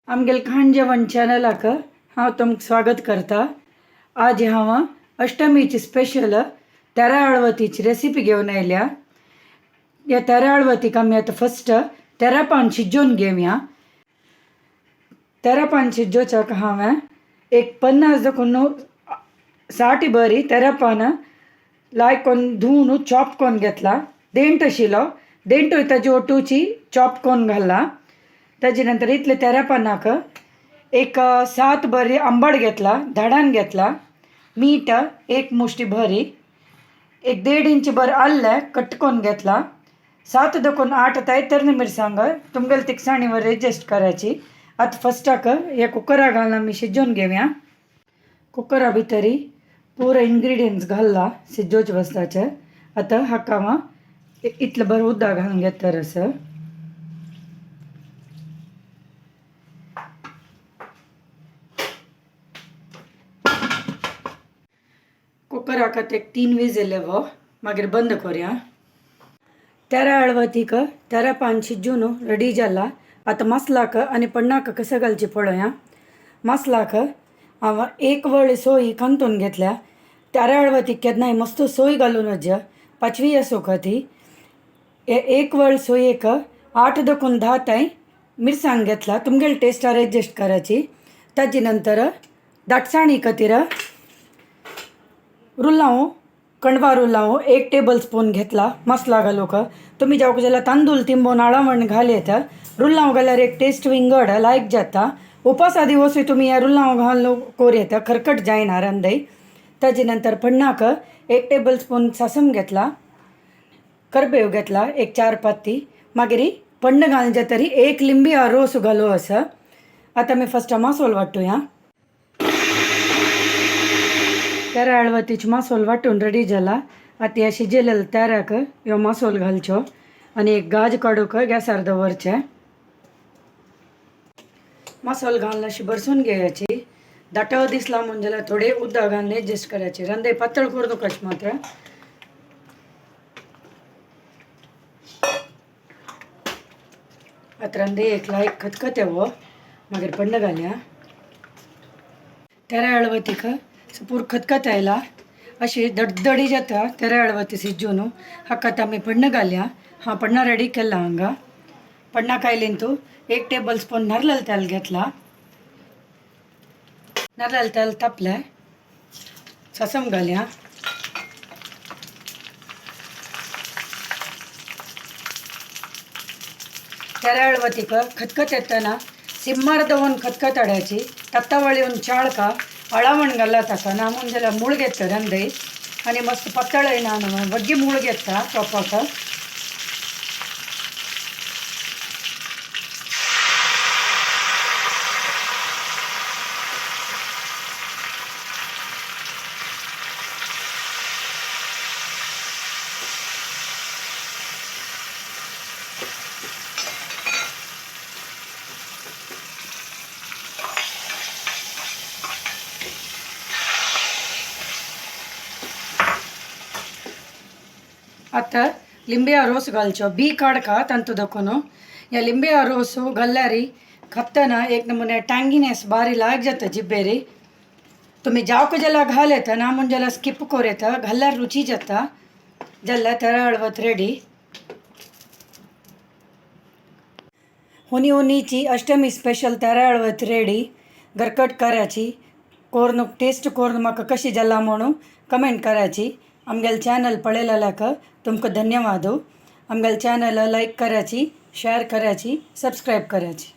आमगेल खाण जेवण चॅनलाक हांव तुमकां स्वागत करता। आज हांव अष्टमीची स्पेशल तेरा अळवतीची रेसिपी घेवन आयल्या। ह्या तेरा अळवतीक आमी आतां फस्ट तेरा पान शिजोवन घेवया। तेरा पान शिजोवच्याक हांवें एक 50 देखून 60 बरी तेरा पान लायक कोन्न धुवन चॉप कोन्न घेतला। देंट आशिल्लो, देंटूय ताजी ओटूची चॉप कोन्न घाला। ताजे नंतर इतले तेरा पानाक एक 7 बरी आंबट घेतला, धाडान घेतला। मीठ एक मुष्टी भरी, एक 1.5 इंच भर आल्ले कट करून घेतला। 7 देखून 8 तैतरनी मिरसांग तुमगेल तिखसाणीवर एडजस्ट करायची। आता फस्टाक हे कुकरा घालून आमी शिजोवन घेवया। कुकरा भितरी पूरा इंग्रेडियंट्स घालला शिजोवचे वस्ताचे। आता हाका हांव इतलें बरें उदक घालून घेता रस। कुकराक एक 3 विजिल येवो, मागीर बंद करूया। तेरा अळवतीक तेरा पान शिजून रेडी जाला। आता मसालाक आनी पण्णाक कशें घालचें पळोवया। मसालाक हांव 1 वळी सोय कांतून घेतल्या। तेरा अळवतीक केन्नाय मस्त सोय घालून वचया, 5वी असो का ती। 1 वळ सोयेक 8 देखून 10 ताई मिरसांग घेतला, तुमगेल टेस्टार एडजस्ट करायची। ताजे नंतर दाटसाणी खातीर रुलांव कणवा रुलांव 1 टेबल स्पून घेतला मसाला घालूक। तुम्ही जावक जाल्यार तांदूळ तिंबून आळावण घालयत। रुलांव घाल्यार एक टेस्ट विंगड लायक जाता। उपासा दिवसूय तुम्ही ह्या रुलांव घालून कोरयत, खरकट जायना रांदय। ताजे नंतर पण्णाक 1 टेबल स्पून सासम घेतला, करबेव घेतला एक 4 पाती, मागीर पण्ण घालचे तरी 1 लिंबी रोस घालू असं। आता मी फस्ट मासोल वाटूया। तेरा अळवतीची मासोल वाटून रेडी जाला। आता ह्या शिजेलेल्या तेराक ह्यो मासोल घालचो आणि एक गाज काडूक गॅसार दवरचे। मासोल घालून अशी भरसून घ्यायची। दाटव दिसला म्हणजे थोडे उदक घालून एडजस्ट करायचे। रंदे पातळ करू नकाच मात्र। आता रंदे एक लायक खतखत येवो, मागीर पण्ण घालया। तेरा अळवतीक पूर खतखत आयला, अशी दडदडी जाता तेरा अळवती शिजून। हाकात आमी पण्ण घालया। हा पण्ण रेडी केला हांगा। पण्णाक आयलीन तू 1 टेबल स्पून नारळ तेल घेतला। नारळ तेल तापले, सासम घालया। तेरा अळवतीक खतखत येताना सिम्मार दवरून खतखत हाडायची। तत्तावळीवन चाळका अळावण घाला ताका, ना म्हणजे मूळ घेता रंदे आणि मस्त पातळ येना बग्गी मूळ घेता चोपाक। आता लिंबे रोस घालचो, बी काडका तंतु दखून। या लिंबे रोस घाल्यारी खपतना एक नमुने टँगीनेस बारी लाग जाता जिब्बेरी। तुम्ही जावक जाल्यार घालयत, ना म्हणजे जाल्यार स्किप करूं येता, घाल्यार रुची जाता। जाल्यार तेरा अळवत रेडी। हुनीची अष्टमी स्पेशल तेरा अळवत रेडी। घरकट करायची, कोर्ण टेस्ट कोर्ण म्हाका कशी जाला म्हणून कमेंट करायची। आमगेल चॅनल पळयलेल्याक तुमकां धन्यवाद। आमगेल चॅनल लायक करायची, शेअर करायची, सबस्क्राईब करायची।